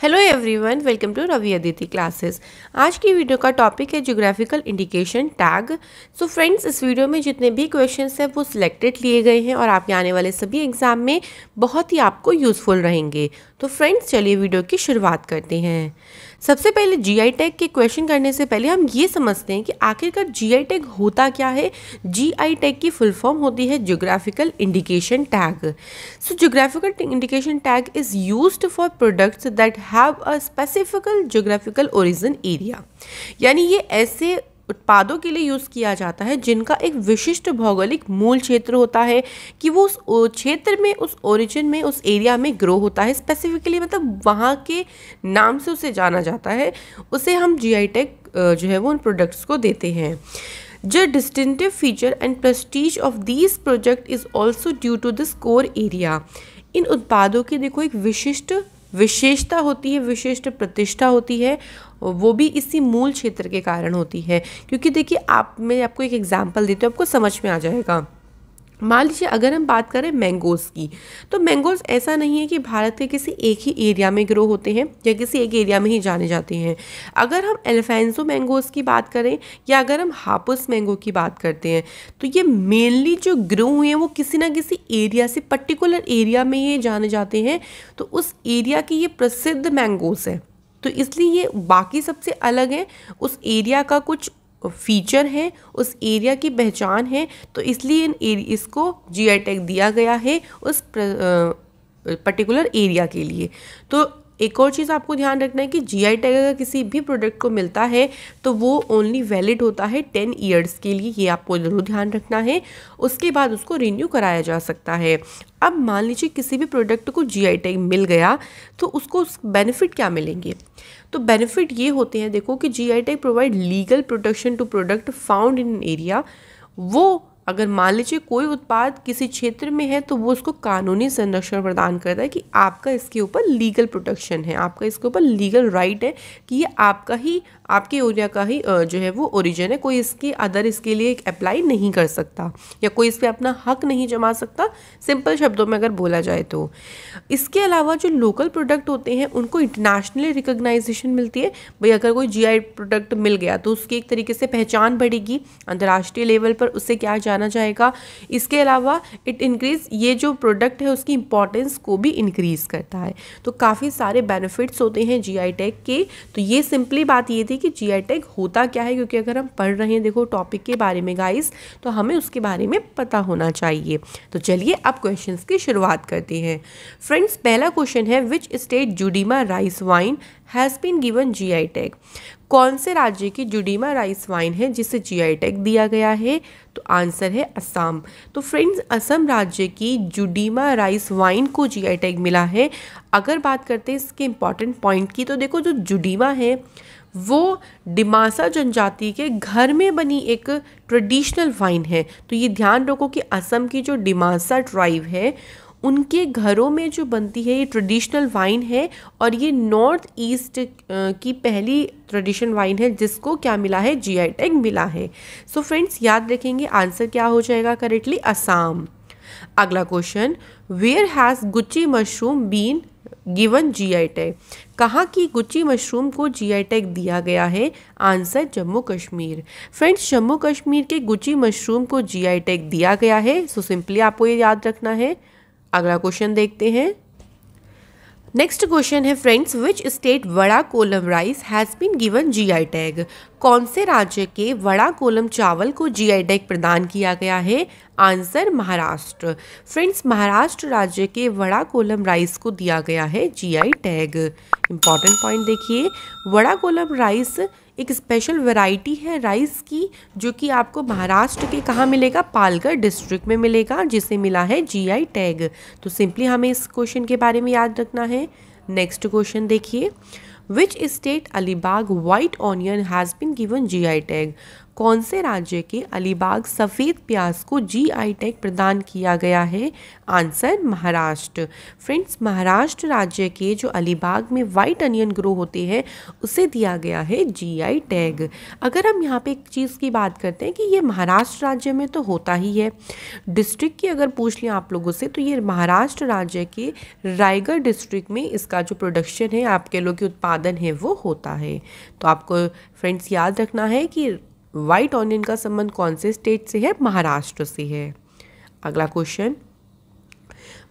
Hello everyone, welcome to Ravi Aditi classes. आज की video का टॉपिक है geographical indication tag. So friends, इस वीडियो में जितने भी क्वेश्चंस हैं वो सिलेक्टेड लिए गए हैं और आपके आने वाले सभी एग्जाम में बहुत ही आपको यूज़फुल रहेंगे। तो फ्रेंड्स, चलिए वीडियो की शुरुआत करते हैं। सबसे पहले जीआई टैग के क्वेश्चन करने से पहले हम ये समझते हैं कि आखिरकार जीआई टैग होता क्या है। जीआई टैग की फुल फॉर्म होती है geographical indication tag. So geographical indication tag is used for products that have a specifical geographical origin area. यानी ये ऐसे उत्पादों के लिए यूज़ किया जाता है जिनका एक विशिष्ट भौगोलिक मूल क्षेत्र होता है कि वो उस क्षेत्र में, उस ओरिजिन में, उस एरिया में ग्रो होता है। स्पेसिफिकली मतलब वहाँ के नाम से उसे जाना जाता है, उसे हम जीआई टैग जो है वो उन प्रोडक्ट्स को देते हैं। The distinctive feature and prestige of these project is also due to this core area। इन उत्पादों की देखो एक विशिष्ट विशेषता होती है, विशिष्ट प्रतिष्ठा होती है, वो भी इसी मूल क्षेत्र के कारण होती है। क्योंकि देखिए, मैं आपको एक एग्जांपल देती हूँ, आपको समझ में आ जाएगा। मान लीजिए अगर हम बात करें मैंगोज़ की, तो मैंगोज़ ऐसा नहीं है कि भारत के किसी एक ही एरिया में ग्रो होते हैं या किसी एक एरिया में ही जाने जाते हैं। अगर हम एल्फेंसो मैंगोज़ की बात करें या अगर हम हापुस मैंगो की बात करते हैं, तो ये मेनली जो ग्रो हुए हैं वो किसी ना किसी एरिया से, पर्टिकुलर एरिया में ये जाने जाते हैं। तो उस एरिया की ये प्रसिद्ध मैंगोज़ है, तो इसलिए ये बाकी सबसे अलग है। उस एरिया का कुछ फीचर है, उस एरिया की पहचान है, तो इसलिए इसको जीआई टैग दिया गया है उस पर्टिकुलर एरिया के लिए। तो एक और चीज़ आपको ध्यान रखना है कि जीआई टैग अगर किसी भी प्रोडक्ट को मिलता है तो वो ओनली वैलिड होता है 10 ईयर्स के लिए, ये आपको ज़रूर ध्यान रखना है। उसके बाद उसको रिन्यू कराया जा सकता है। अब मान लीजिए किसी भी प्रोडक्ट को जीआई टैग मिल गया तो उसको बेनिफिट क्या मिलेंगे। तो बेनिफिट ये होते हैं, देखो कि GI tag provide legal protection to product found in an area. वो अगर मान लीजिए कोई उत्पाद किसी क्षेत्र में है तो वो उसको कानूनी संरक्षण प्रदान करता है कि आपका इसके ऊपर लीगल प्रोटेक्शन है, आपका इसके ऊपर लीगल राइट है कि ये आपका ही, आपके एरिया का ही जो है वो ओरिजिन है। कोई इसके अदर इसके लिए अप्लाई नहीं कर सकता या कोई इस पर अपना हक नहीं जमा सकता, सिंपल शब्दों में अगर बोला जाए तो। इसके अलावा जो लोकल प्रोडक्ट होते हैं उनको इंटरनेशनली रिकॉग्नाइजेशन मिलती है। भाई अगर कोई जीआई प्रोडक्ट मिल गया तो उसकी एक तरीके से पहचान बढ़ेगी, अंतर्राष्ट्रीय लेवल पर उससे क्या जाना जाएगा। इसके अलावा इट इंक्रीज, ये जो प्रोडक्ट है उसकी इंपॉर्टेंस को भी इंक्रीज करता है। तो काफ़ी सारे बेनिफिट्स होते हैं जीआई टैग के। तो ये सिंपली बात ये थी कि जीआई टैग होता क्या है, क्योंकि अगर हम पढ़ रहे हैं देखो टॉपिक के बारे में गाइस, तो हमें उसके बारे में पता होना चाहिए। तो चलिए अब क्वेश्चंस की शुरुआत करते हैं। फ्रेंड्स, पहला क्वेश्चन है, which state Judima rice wine has been given GI tag. कौन से राज्य की जुडीमा राइस वाइन है जिसे जीआई टैग दिया गया है। तो आंसर है असम। तो फ्रेंड्स, असम राज्य की जुडीमा राइस वाइन को जीआई टैग मिला है। अगर बात करते हैं इसके इंपॉर्टेंट पॉइंट की, तो देखो जो जुडीमा है वो डिमासा जनजाति के घर में बनी एक ट्रेडिशनल वाइन है। तो ये ध्यान रखो कि असम की जो डिमासा ट्राइब है उनके घरों में जो बनती है ये ट्रेडिशनल वाइन है, और ये नॉर्थ ईस्ट की पहली ट्रेडिशनल वाइन है जिसको क्या मिला है, जीआई टैग मिला है। सो फ्रेंड्स, याद रखेंगे आंसर क्या हो जाएगा करेक्टली, असम। अगला question, where has Gucchi mushroom been given GI tag. कहाँ की गुच्ची मशरूम को जीआई टैग दिया गया है। आंसर जम्मू कश्मीर। फ्रेंड्स, जम्मू कश्मीर के गुच्ची मशरूम को जीआई टैग दिया गया है। सो सिंपली आपको ये याद रखना है। अगला क्वेश्चन देखते हैं। नेक्स्ट क्वेश्चन है friends, which state Wada Kolam rice has been given GI tag. कौन से राज्य के वड़ा कोलम चावल को जीआई टैग प्रदान किया गया है। आंसर महाराष्ट्र। फ्रेंड्स, महाराष्ट्र राज्य के वड़ा कोलम राइस को दिया गया है जीआई टैग। इंपॉर्टेंट पॉइंट देखिए, वड़ा कोलम राइस एक स्पेशल वैरायटी है राइस की, जो कि आपको महाराष्ट्र के कहाँ मिलेगा, पालघर डिस्ट्रिक्ट में मिलेगा, जिसे मिला है जीआई टैग। तो सिंपली हमें इस क्वेश्चन के बारे में याद रखना है। नेक्स्ट क्वेश्चन देखिए, which state Alibag white onion has been given GI tag. कौन से राज्य के अलीबाग सफ़ेद प्याज को जीआई टैग प्रदान किया गया है? आंसर महाराष्ट्र। फ्रेंड्स, महाराष्ट्र राज्य के जो अलीबाग में वाइट अनियन ग्रो होते हैं उसे दिया गया है जीआई टैग। अगर हम यहाँ पे एक चीज़ की बात करते हैं कि ये महाराष्ट्र राज्य में तो होता ही है, डिस्ट्रिक्ट की अगर पूछ लें आप लोगों से तो ये महाराष्ट्र राज्य के रायगढ़ डिस्ट्रिक्ट में इसका जो प्रोडक्शन है, आप कह लो कि उत्पादन है, वो होता है। तो आपको फ्रेंड्स याद रखना है कि वाइट ऑनियन का संबंध कौन से स्टेट से है? महाराष्ट्र से है। अगला question,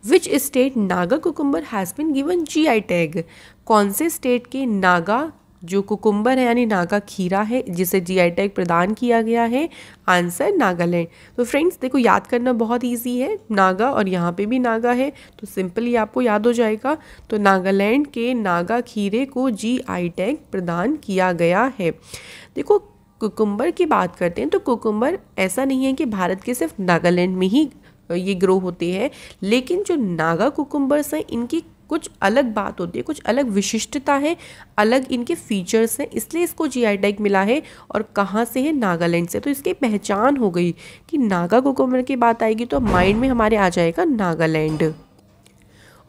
which state Naga cucumber has been given GI tag? कौन से स्टेट के नागा जो कुकुम्बर है यानी नागा खीरा है जिसे जीआई टैग प्रदान किया गया है? आंसर नागालैंड। तो फ्रेंड्स देखो, याद करना बहुत इजी है, नागा और यहाँ पे भी नागा है तो सिंपली आपको याद हो जाएगा। तो नागालैंड के नागा खीरे को जीआई टैग प्रदान किया गया है। देखो, कुकुम्बर की बात करते हैं तो कुकुम्बर ऐसा नहीं है कि भारत के सिर्फ नागालैंड में ही ये ग्रो होते हैं, लेकिन जो नागा कुकुम्बर्स हैं इनकी कुछ अलग बात होती है, कुछ अलग विशिष्टता है, अलग इनके फीचर्स हैं, इसलिए इसको जीआई टैग मिला है। और कहाँ से है? नागालैंड से। तो इसकी पहचान हो गई कि नागा कुकुम्बर की बात आएगी तो माइंड में हमारे आ जाएगा नागालैंड।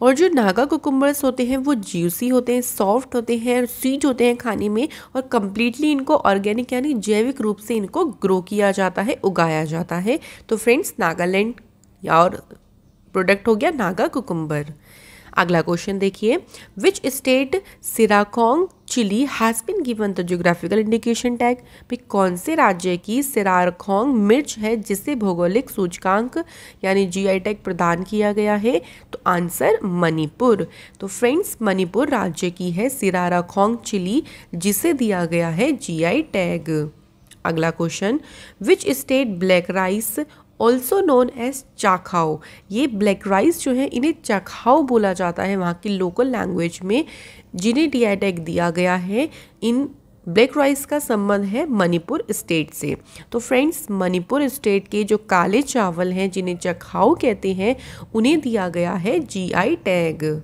और जो नागा कुकुम्बर्स होते हैं वो ज्यूसी होते हैं, सॉफ्ट होते हैं, स्वीट होते हैं खाने में, और कम्प्लीटली इनको ऑर्गेनिक यानी जैविक रूप से इनको ग्रो किया जाता है, उगाया जाता है। तो फ्रेंड्स, नागालैंड और प्रोडक्ट हो गया नागा कुकुम्बर। अगला क्वेश्चन देखिए, which state Sirakong chilli has been given the geographical indication tag? भाई कौन से राज्य की सिराकोंग मिर्च है जिसे भौगोलिक सूचकांक यानी जीआई टैग प्रदान किया गया है? तो आंसर मणिपुर। तो फ्रेंड्स, मणिपुर राज्य की है सिराकोंग चिली जिसे दिया गया है जीआई टैग। अगला question, which state black rice also known as Chakhao? ये ब्लैक राइस जो है इन्हें चाखाओ बोला जाता है वहाँ की लोकल लैंग्वेज में, जिन्हें जीआई टैग दिया गया है। इन ब्लैक राइस का संबंध है मणिपुर स्टेट से। तो फ्रेंड्स, मणिपुर स्टेट के जो काले चावल हैं जिन्हें चाखाओ कहते हैं उन्हें दिया गया है जीआई टैग।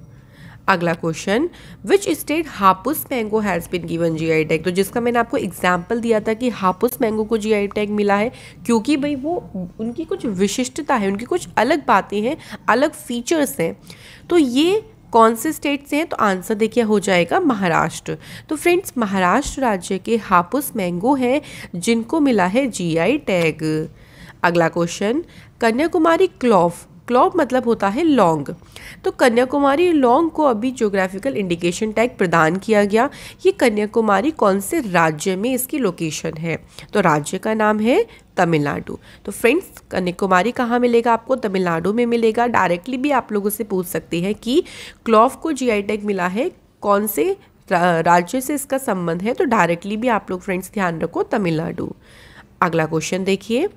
अगला question, which state Hapus mango has been given GI tag? तो जिसका मैंने आपको एग्जाम्पल दिया था कि हापुस मैंगो को जीआई टैग मिला है क्योंकि भाई वो उनकी कुछ विशिष्टता है, उनकी कुछ अलग बातें हैं, अलग फीचर्स हैं। तो ये कौन से स्टेट से हैं? तो आंसर देखिए हो जाएगा महाराष्ट्र। तो फ्रेंड्स, महाराष्ट्र राज्य के हापुस मैंगो हैं जिनको मिला है जीआई टैग। अगला क्वेश्चन, कन्याकुमारी क्लॉव मतलब होता है लौंग। तो कन्याकुमारी लौंग को अभी ज्योग्राफिकल इंडिकेशन टैग प्रदान किया गया। ये कन्याकुमारी कौन से राज्य में इसकी लोकेशन है? तो राज्य का नाम है तमिलनाडु। तो फ्रेंड्स, कन्याकुमारी कहाँ मिलेगा आपको? तमिलनाडु में मिलेगा। डायरेक्टली भी आप लोगों से पूछ सकते हैं कि क्लॉव को जीआई टैग मिला है, कौन से राज्य से इसका संबंध है? तो डायरेक्टली भी आप लोग फ्रेंड्स ध्यान रखो, तमिलनाडु। अगला क्वेश्चन देखिए,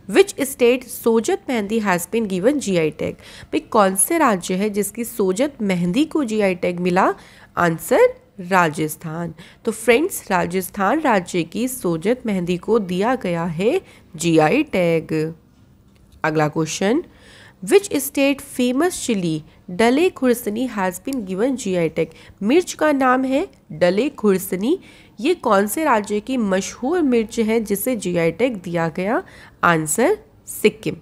which state Sojat mehndi has been given GI tag? भाई कौन से राज्य है जिसकी सोजत मेहंदी को जीआई टैग मिला? आंसर राजस्थान। तो फ्रेंड्स, राजस्थान राज्य की सोजत मेहंदी को दिया गया है जीआई टैग। अगला question, which state famous chilli Dalle Khursani has been given GI tag? मिर्च का नाम है डले खुर्सनी। ये कौन से राज्य की मशहूर मिर्च है जिसे जीआई टैग दिया गया? आंसर सिक्किम।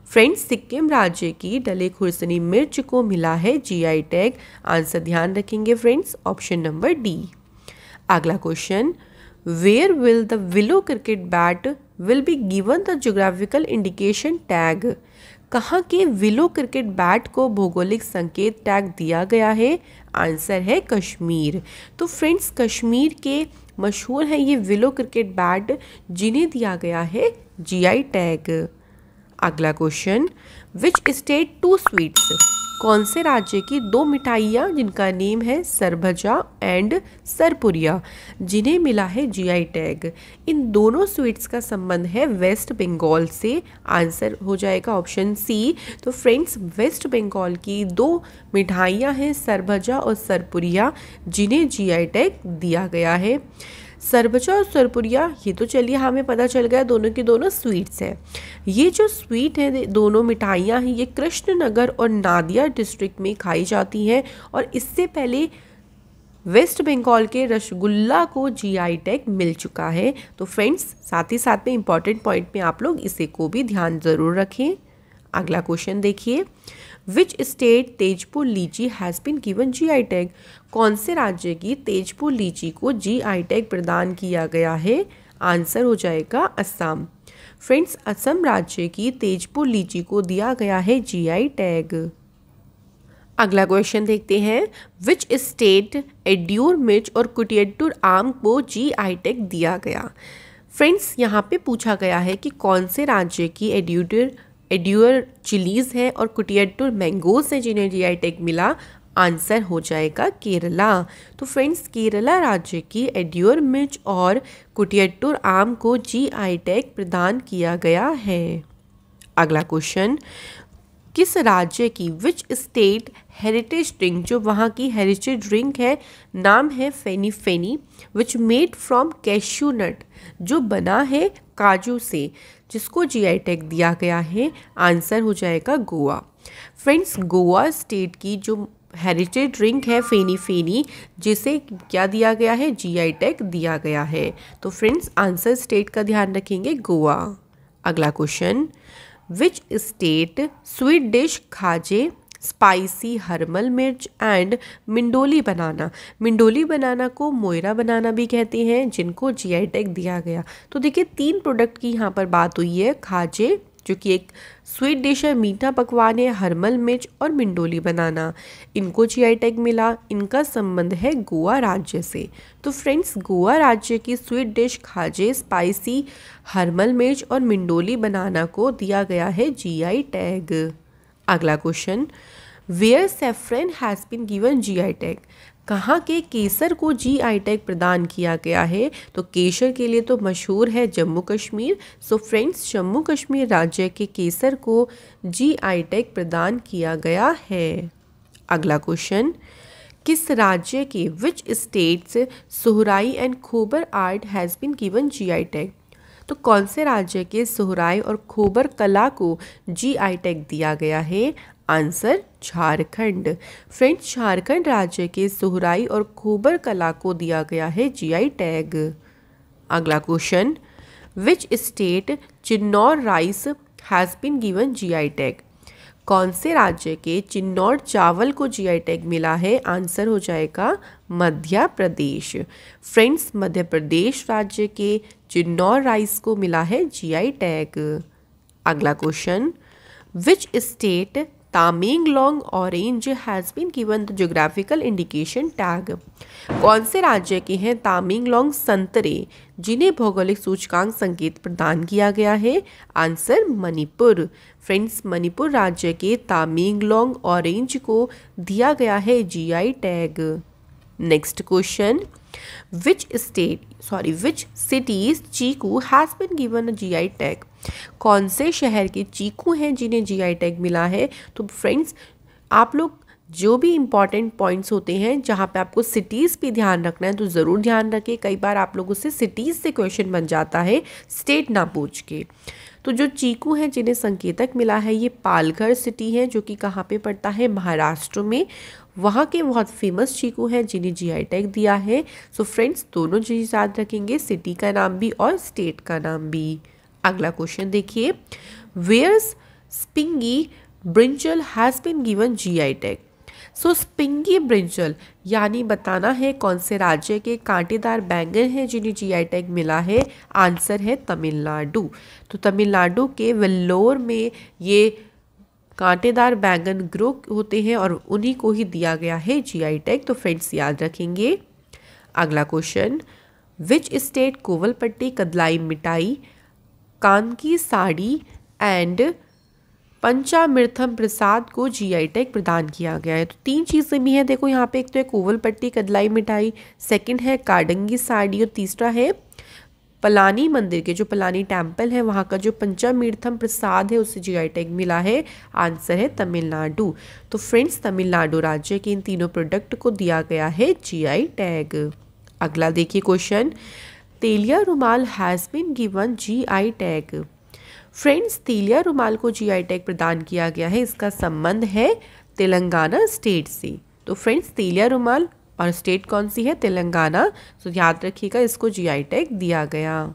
फ्रेंड्स, सिक्किम राज्य की डले खुर्सनी मिर्च को मिला है जीआई टैग। आंसर ध्यान रखेंगे फ्रेंड्स, ऑप्शन नंबर डी। अगला question, where will the willow cricket bat will be given the geographical indication tag? कहाँ के विलो क्रिकेट बैट को भौगोलिक संकेत टैग दिया गया है? आंसर है कश्मीर। तो फ्रेंड्स, कश्मीर के मशहूर है ये विलो क्रिकेट बैट जिन्हें दिया गया है जीआई टैग। अगला question, which state two sweets? कौन से राज्य की दो मिठाइयाँ जिनका नेम है सरभजा एंड सरपुरिया जिन्हें मिला है जीआई टैग? इन दोनों स्वीट्स का संबंध है वेस्ट बंगाल से। आंसर हो जाएगा ऑप्शन सी। तो फ्रेंड्स, वेस्ट बंगाल की दो मिठाइयाँ हैं सरभजा और सरपुरिया जिन्हें जीआई टैग दिया गया है। सरभजा और सरपुरिया ये तो चलिए हमें पता चल गया दोनों की दोनों स्वीट्स हैं। ये जो स्वीट है दोनों मिठाइयाँ हैं ये कृष्णनगर और नादिया डिस्ट्रिक्ट में खाई जाती हैं और इससे पहले वेस्ट बंगाल के रसगुल्ला को जीआई टैग मिल चुका है। तो फ्रेंड्स साथ ही साथ में इंपॉर्टेंट पॉइंट में आप लोग इसे को भी ध्यान ज़रूर रखें। अगला क्वेश्चन देखिए, which state Tezpur litchi has been given GI tag? कौन से राज्य की तेजपुर लीची को जीआई टैग प्रदान किया गया है? आंसर हो जाएगा असम। फ्रेंड्स असम राज्य की तेजपुर लीची को दिया गया है जीआई टैग। अगला क्वेश्चन देखते हैं, विच स्टेट एड्यूर मिर्च और कुटियाट्टूर आम को जीआई टैग दिया गया? फ्रेंड्स यहाँ पे पूछा गया है कि कौन से राज्य की एड्यूर चिलीज़ है और कुटियाट्टूर मैंगोस है जिन्हें जीआई टैग मिला। आंसर हो जाएगा केरला। तो फ्रेंड्स केरला राज्य की एड्यूर मिर्च और कुटियाट्टूर आम को जीआई टैग प्रदान किया गया है। अगला क्वेश्चन, किस राज्य की विच स्टेट हेरिटेज ड्रिंक, जो वहाँ की हेरिटेज ड्रिंक है, नाम है feni feni, which made from cashew nut, जो बना है काजू से, जिसको जीआई टैग दिया गया है? आंसर हो जाएगा गोवा। फ्रेंड्स गोवा स्टेट की जो हेरिटेज ड्रिंक है फेनी फेनी, जिसे क्या दिया गया है? जीआई टैग दिया गया है। तो फ्रेंड्स आंसर स्टेट का ध्यान रखेंगे गोवा। अगला question, which state sweet dish Khaje spicy Harmal मिर्च एंड मिंडोली बनाना, मिंडोली बनाना को मोयरा बनाना भी कहते हैं, जिनको जीआई टैग दिया गया? तो देखिए 3 प्रोडक्ट की यहाँ पर बात हुई है, खाजे जो कि एक स्वीट डिश है, मीठा पकवान है, हरमल मिर्च और मिंडोली बनाना, इनको जीआई टैग मिला। इनका संबंध है गोवा राज्य से। तो फ्रेंड्स गोवा राज्य की sweet dish Khaje spicy Harmal मिर्च और मिंडोली बनाना को दिया गया है जीआई टैग। अगला question, where saffron has been given GI tag? कहाँ के केसर को जीआई टैग प्रदान किया गया है? तो केसर के लिए तो मशहूर है जम्मू कश्मीर। सो फ्रेंड्स जम्मू कश्मीर राज्य के केसर को जीआई टैग प्रदान किया गया है। अगला क्वेश्चन, किस राज्य के which states Sohrai and Khovar art has been given GI tag? तो कौन से राज्य के सोहराई और खोबर कला को जीआई टैग दिया गया है? आंसर झारखंड। फ्रेंड्स झारखंड राज्य के सोहराई और खोबर कला को दिया गया है जीआई टैग। अगला question, which state Chinnor rice has been given GI tag? कौन से राज्य के चिन्नौर चावल को जीआई टैग मिला है? आंसर हो जाएगा मध्य प्रदेश। फ्रेंड्स मध्य प्रदेश राज्य के चिन्नौर राइस को मिला है जीआई टैग। अगला question, which state Tamenglong orange has been given the geographical indication tag? कौन से राज्य के हैं तामेंगलोंग संतरे, जिन्हें भौगोलिक सूचकांक संकेत प्रदान किया गया है? आंसर मणिपुर। फ्रेंड्स मणिपुर राज्य के तामेंगलोंग ऑरेंज को दिया गया है GI tag. Next question, which cities chikoo has been given GI tag? कौन से शहर के चीकू हैं जिन्हें जीआई टैग मिला है? तो फ्रेंड्स आप लोग जो भी इम्पॉर्टेंट पॉइंट्स होते हैं जहाँ पे आपको सिटीज़ पे ध्यान रखना है तो ज़रूर ध्यान रखें। कई बार आप लोगों से सिटीज़ से क्वेश्चन बन जाता है स्टेट ना पूछ के। तो जो चीकू हैं जिन्हें संकेतक मिला है ये पालघर सिटी है, जो कि कहाँ पे पड़ता है? महाराष्ट्र में। वहाँ के बहुत फेमस चीकू हैं जिन्हें जीआई टैग दिया है। सो फ्रेंड्स दोनों चीज़ याद रखेंगे, सिटी का नाम भी और स्टेट का नाम भी। अगला क्वेश्चन देखिए, where's spiny brinjal has been given GI tag? So spiny brinjal यानी बताना है कौन से राज्य के कांटेदार बैंगन हैं जिन्हें जीआई टैग मिला है? आंसर है तमिलनाडु। तो तमिलनाडु के वेल्लोर में ये कांटेदार बैंगन ग्रो होते हैं और उन्हीं को ही दिया गया है जीआई टैग। तो फ्रेंड्स याद रखेंगे। अगला क्वेश्चन, विच स्टेट कोवलपट्टी कदलाई मिठाई कान की साड़ी एंड पंचामृतम प्रसाद को जीआई टैग प्रदान किया गया है? तो 3 चीज़ें भी हैं देखो यहाँ पे, एक तो है कोवलपट्टी कदलाई मिठाई, सेकंड है काडंगी साड़ी और तीसरा है पलानी मंदिर के जो पलानी टेम्पल है वहाँ का जो पंचामृतम प्रसाद है उसे जीआई टैग मिला है। आंसर है तमिलनाडु। तो फ्रेंड्स तमिलनाडु राज्य के इन तीनों प्रोडक्ट को दिया गया है जीआई टैग। अगला देखिए question, Telia Rumal has been given GI tag? Friends Telia Rumal को जीआई टैग प्रदान किया गया है, इसका संबंध है तेलंगाना स्टेट से। तो फ्रेंड्स तेलिया रुमाल और स्टेट कौन सी है? तेलंगाना। तो याद रखिएगा, इसको जीआई टैग दिया गया।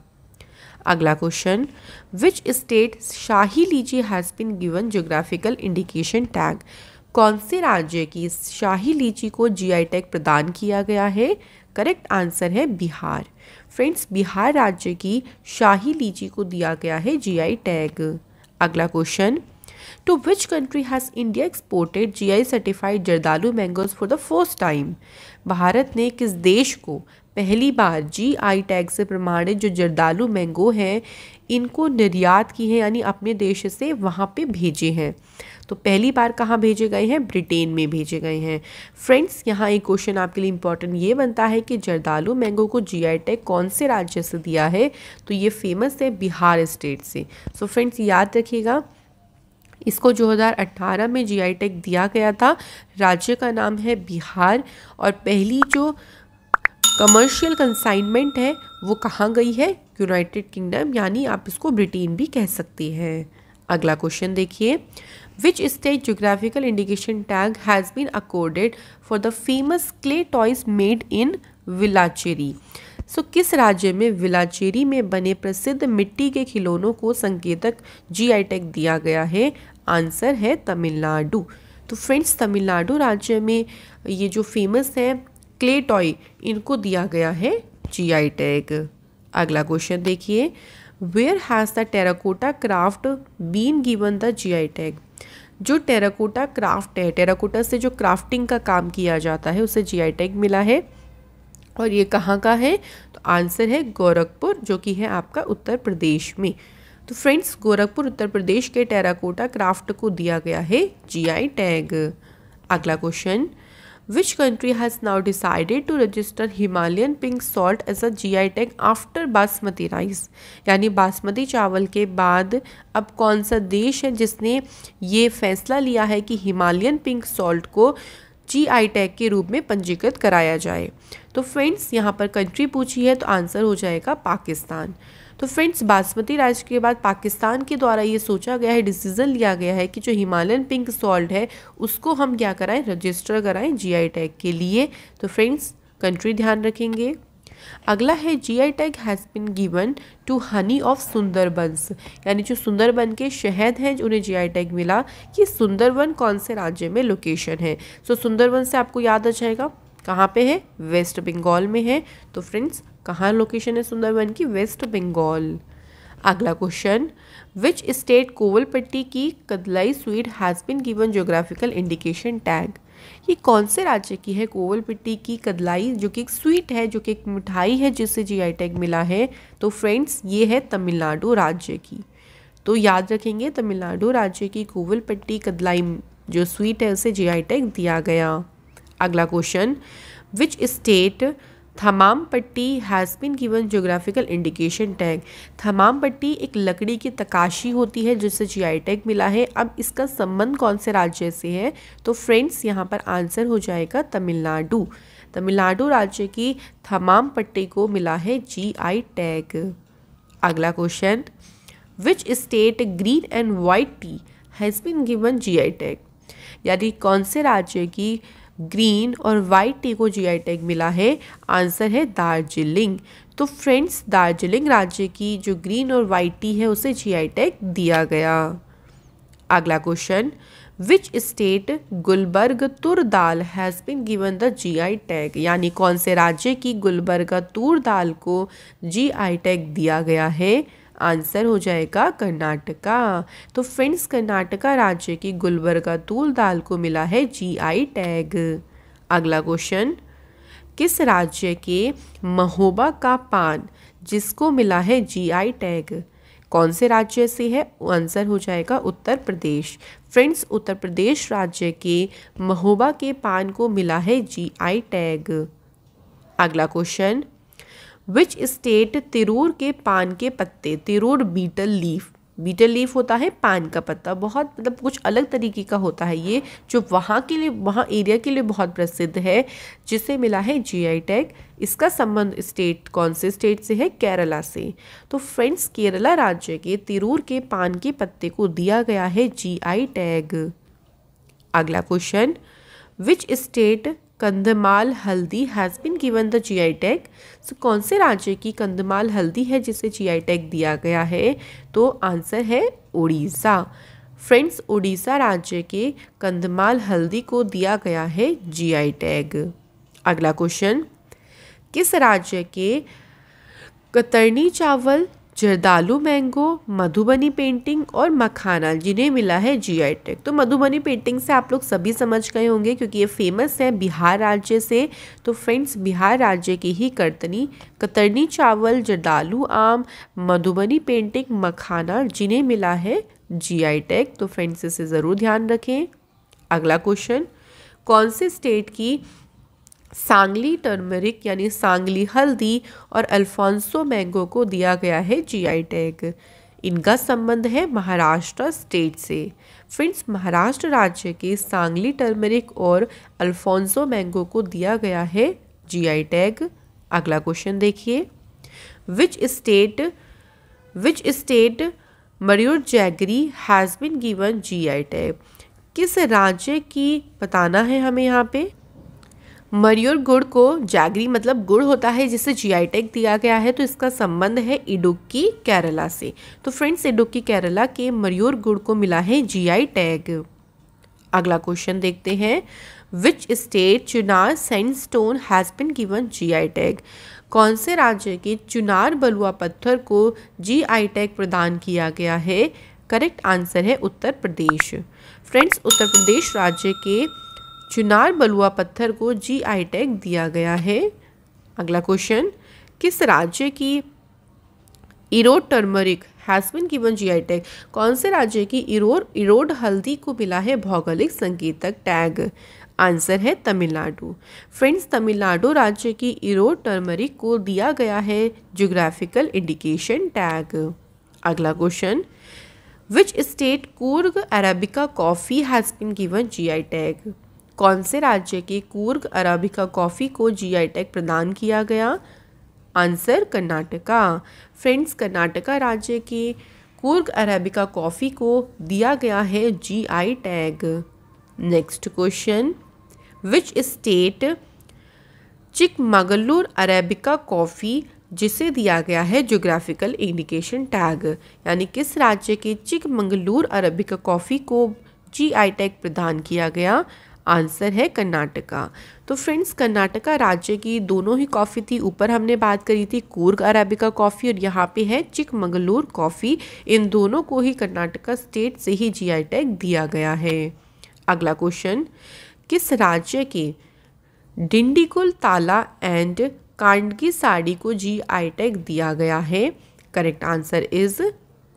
अगला question, which state Shahi litchi has been given geographical indication tag? कौन से राज्य की शाही लीची को जीआई टैग प्रदान किया गया है? करेक्ट आंसर है बिहार। फ्रेंड्स, बिहार राज्य की शाही लीची को दिया गया है जीआई टैग। अगला question, to which country has India exported GI certified Jardalu mangoes for the first time? Bharat ने किस देश को पहली बार जीआई टैग से प्रमाणित जो जर्दालू मैंगो हैं इनको निर्यात की है, यानी अपने देश से वहाँ पे भेजे हैं? तो पहली बार कहाँ भेजे गए हैं? ब्रिटेन में भेजे गए हैं। फ्रेंड्स, यहाँ एक क्वेश्चन आपके लिए इंपॉर्टेंट ये बनता है कि जर्दालू मैंगो को जीआई टैग कौन से राज्य से दिया है? तो ये फेमस है बिहार स्टेट से। सो फ्रेंड्स, याद रखिएगा, इसको 2018 में जीआई टैग दिया गया था। राज्य का नाम है बिहार और पहली जो कमर्शियल कंसाइनमेंट है वो कहाँ गई है? यूनाइटेड किंगडम, यानी आप इसको ब्रिटेन भी कह सकते हैं। अगला क्वेश्चन देखिए, which state geographical indication tag has been accorded for the famous clay toys made in Villachery? So किस राज्य में विलाचेरी में बने प्रसिद्ध मिट्टी के खिलौनों को संकेतक जीआई टैग दिया गया है? आंसर है तमिलनाडु। तो फ्रेंड्स, तमिलनाडु राज्य में ये जो फेमस है क्ले टॉय, इनको दिया गया है जीआई टैग। अगला क्वेश्चन देखिए, where has the terracotta craft been given the GI tag? जो टेराकोटा क्राफ्ट है, टेराकोटा से जो क्राफ्टिंग का काम किया जाता है, उसे जीआई टैग मिला है और ये कहाँ का है? तो आंसर है गोरखपुर, जो कि है आपका उत्तर प्रदेश में। तो फ्रेंड्स, गोरखपुर उत्तर प्रदेश के टेराकोटा क्राफ्ट को दिया गया है जीआई टैग। अगला question, which country has now decided to register Himalayan pink salt as a GI tag after basmati rice? यानी बासमती चावल के बाद अब कौन सा देश है जिसने ये फैसला लिया है कि हिमालयन पिंक सॉल्ट को जीआई टैग के रूप में पंजीकृत कराया जाए? तो फ्रेंड्स, यहाँ पर कंट्री पूछी है तो आंसर हो जाएगा पाकिस्तान। तो फ्रेंड्स, बासमती राइस के बाद पाकिस्तान के द्वारा ये सोचा गया है, डिसीजन लिया गया है कि जो हिमालयन पिंक सॉल्ट है उसको हम क्या कराएं? रजिस्टर कराएं जीआई टैग के लिए। तो फ्रेंड्स, कंट्री ध्यान रखेंगे। अगला है, GI tag has been given to honey of Sundarbans, यानी जो सुंदरबन के शहद हैं उन्हें जीआई टैग मिला। कि सुंदरबन कौन से राज्य में लोकेशन है? सो सुंदरबन से आपको याद आ जाएगा कहाँ पे है? वेस्ट बंगाल में है। तो फ्रेंड्स, कहाँ लोकेशन है सुंदरबन की? वेस्ट बंगाल। अगला क्वेश्चन, विच स्टेट कोवलपट्टी की kadalai sweet has been given geographical indication tag? ये कौन से राज्य की है कोवलपट्टी की कदलाई, जो कि एक स्वीट है, जो कि एक मिठाई है जिससे जीआई टैग मिला है? तो फ्रेंड्स, ये है तमिलनाडु राज्य की। तो याद रखेंगे, तमिलनाडु राज्य की कोवलपट्टी कदलाई जो स्वीट है उसे जीआई टैग दिया गया। अगला क्वेश्चन, विच स्टेट थमाम पट्टी has been given geographical indication tag? थमाम पट्टी एक लकड़ी की तकाशी होती है जिससे जीआई टैग मिला है। अब इसका संबंध कौन से राज्य से है? तो फ्रेंड्स, यहाँ पर आंसर हो जाएगा तमिलनाडु। तमिलनाडु राज्य की थमाम पट्टी को मिला है जीआई टैग। अगला question, which state green and white tea has been given GI tag? यानी कौन से राज्य की ग्रीन और वाइट टी को जीआई टैग मिला है? आंसर है दार्जिलिंग। तो फ्रेंड्स, दार्जिलिंग राज्य की जो ग्रीन और वाइट टी है उसे जीआई टैग दिया गया। अगला question, which state Gulbarga tur dal has been given the GI tag? यानी कौन से राज्य की गुलबर्गा तूर दाल को जीआई टैग दिया गया है? आंसर हो जाएगा कर्नाटका। तो फ्रेंड्स, कर्नाटका राज्य की गुलबर्गा तूर दाल को मिला है जीआई टैग। अगला क्वेश्चन, किस राज्य के महोबा का पान जिसको मिला है जीआई टैग? कौन से राज्य से है? आंसर हो जाएगा उत्तर प्रदेश। फ्रेंड्स, उत्तर प्रदेश राज्य के महोबा के पान को मिला है जीआई टैग। अगला क्वेश्चन, विच स्टेट तिरूर के पान के पत्ते, तिरूर बीटल लीफ होता है पान का पत्ता, बहुत मतलब कुछ अलग तरीके का होता है ये, जो वहाँ के लिए, वहाँ एरिया के लिए बहुत प्रसिद्ध है, जिसे मिला है जीआई टैग। इसका संबंध स्टेट कौन से स्टेट से है? केरला से। तो फ्रेंड्स, केरला राज्य के तिरूर के पान के पत्ते को दिया गया है जीआई टैग। अगला question, which state Kandhamal haldi has been given the GI tag. So कौन से राज्य की कंधमाल हल्दी है जिसे जीआई टैग दिया गया है? तो आंसर है उड़ीसा। फ्रेंड्स, उड़ीसा राज्य के कंधमाल हल्दी को दिया गया है जीआई टैग। अगला क्वेश्चन, किस राज्य के कतरनी चावल, जर्दालू मैंगो, मधुबनी पेंटिंग और मखाना जिन्हें मिला है जीआई टैग? तो मधुबनी पेंटिंग से आप लोग सभी समझ गए होंगे क्योंकि ये फेमस है बिहार राज्य से। तो फ्रेंड्स, बिहार राज्य की ही कतरनी चावल, जर्दालू आम, मधुबनी पेंटिंग, मखाना जिन्हें मिला है जीआई टैग। तो फ्रेंड्स, इसे ज़रूर ध्यान रखें। अगला क्वेश्चन, कौन से स्टेट की सांगली टर्मरिक यानी सांगली हल्दी और अल्फांसो मैंगो को दिया गया है जीआई टैग? इनका संबंध है महाराष्ट्र स्टेट से। फ्रेंड्स, महाराष्ट्र राज्य के सांगली टर्मरिक और अल्फांसो मैंगो को दिया गया है जीआई टैग। अगला क्वेश्चन देखिए, which state Mayur jaggery has been given GI tag? किस राज्य की बताना है हमें यहाँ पे। मयूर गुड़ को, जैगरी मतलब गुड़ होता है जिसे जीआई टैग दिया गया है, तो इसका संबंध है इडुक्की केरला से। तो फ्रेंड्स, इडुक्की केरला के मयूर गुड़ को मिला है जीआई टैग। अगला क्वेश्चन देखते हैं, which state Chunar sandstone has been given GI tag? कौन से राज्य के चुनार बलुआ पत्थर को जीआई टैग प्रदान किया गया है? करेक्ट आंसर है उत्तर प्रदेश। फ्रेंड्स, उत्तर प्रदेश राज्य के चुनार बलुआ पत्थर को जीआई टैग दिया गया है। अगला क्वेश्चन, किस राज्य की Erode turmeric has been given GI tag? कौन से राज्य की इरोड हल्दी को मिला है भौगोलिक संकेतक टैग? आंसर है तमिलनाडु। फ्रेंड्स, तमिलनाडु राज्य की इरोड टर्मरिक को दिया गया है ज्योग्राफिकल इंडिकेशन टैग। अगला question, which state Coorg arabica coffee has been given GI tag? कौन से राज्य के कूर्ग अरेबिका कॉफ़ी को जीआई टैग प्रदान किया गया? आंसर कर्नाटका। फ्रेंड्स, कर्नाटका राज्य के कूर्ग अरेबिका कॉफ़ी को दिया गया है GI tag. Next question, which state Chikmagalur arabica coffee जिसे दिया गया है ज्योग्राफिकल इंडिकेशन टैग? यानी किस राज्य के चिकमगलूर अरेबिका कॉफ़ी को जीआई टैग प्रदान किया गया? आंसर है कर्नाटका। तो फ्रेंड्स, कर्नाटका राज्य की दोनों ही कॉफ़ी थी। ऊपर हमने बात करी थी कूर्ग अरेबिका कॉफ़ी और यहाँ पे है चिकमगलूर कॉफ़ी। इन दोनों को ही कर्नाटका स्टेट से ही जीआई टैग दिया गया है। अगला क्वेश्चन, किस राज्य के डिंडीगुल ताला एंड कांडगी साड़ी को जीआई टैग दिया गया है? Correct answer is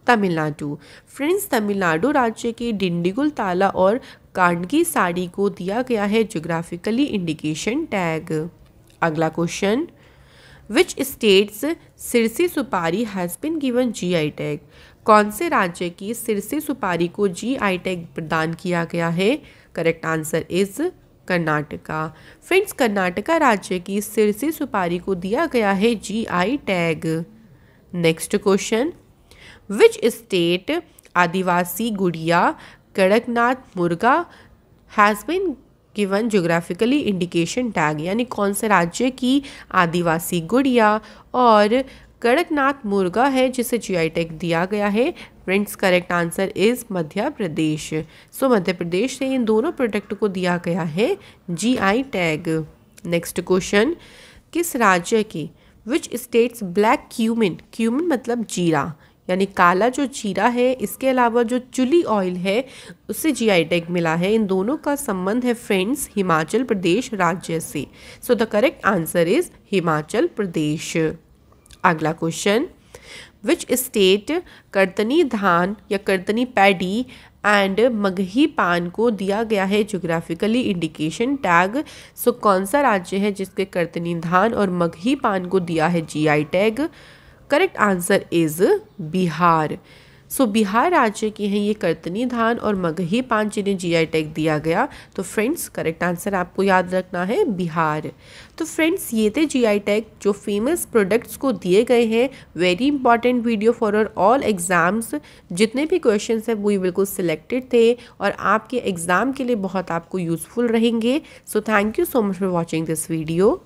Tamil Nadu. Friends, Tamil Nadu राज्य की डिंडीगुल ताला और कांडगी साड़ी को दिया गया है ज्योग्राफिकली इंडिकेशन टैग। अगला question, which states Sirsi supari has been given GI tag? कौन से राज्य की सिरसी सुपारी को जीआई टैग प्रदान किया गया है? Correct answer is Karnataka. Friends, Karnataka राज्य की सिरसी सुपारी को दिया गया है GI tag. Next question, which state adivasi gudiya Kadaknath murga has been given geographically indication tag? यानी कौन से राज्य की आदिवासी गुड़िया और कड़कनाथ मुर्गा है जिसे जीआई टैग दिया गया है? Friends, correct answer is Madhya Pradesh. सो मध्य प्रदेश से इन दोनों प्रोडक्ट को दिया गया है जीआई टैग। नेक्स्ट क्वेश्चन, किस राज्य की विच स्टेट्स ब्लैक क्यूमिन मतलब जीरा यानी काला जो जीरा है, इसके अलावा जो चिली ऑयल है उससे जीआई टैग मिला है। इन दोनों का संबंध है फ्रेंड्स हिमाचल प्रदेश राज्य से। So the correct answer is Himachal Pradesh. अगला क्वेश्चन, विच स्टेट करतनी धान या करतनी पैडी एंड मगही पान को दिया गया है ज्योग्राफिकली इंडिकेशन टैग? सो कौन सा राज्य है जिसके करतनी धान और मगही पान को दिया है GI tag? Correct answer is Bihar. सो बिहार राज्य के हैं ये करतनी धान और मगही पान जिन्हें जीआई टैग दिया गया। तो फ्रेंड्स करेक्ट आंसर आपको याद रखना है बिहार। तो फ्रेंड्स ये थे जीआई टैग जो फेमस प्रोडक्ट्स को दिए गए हैं। Very important video for our all exams. जितने भी क्वेश्चंस हैं वो बिल्कुल सिलेक्टेड थे और आपके एग्जाम के लिए बहुत आपको यूजफुल रहेंगे। So thank you so much for watching this video.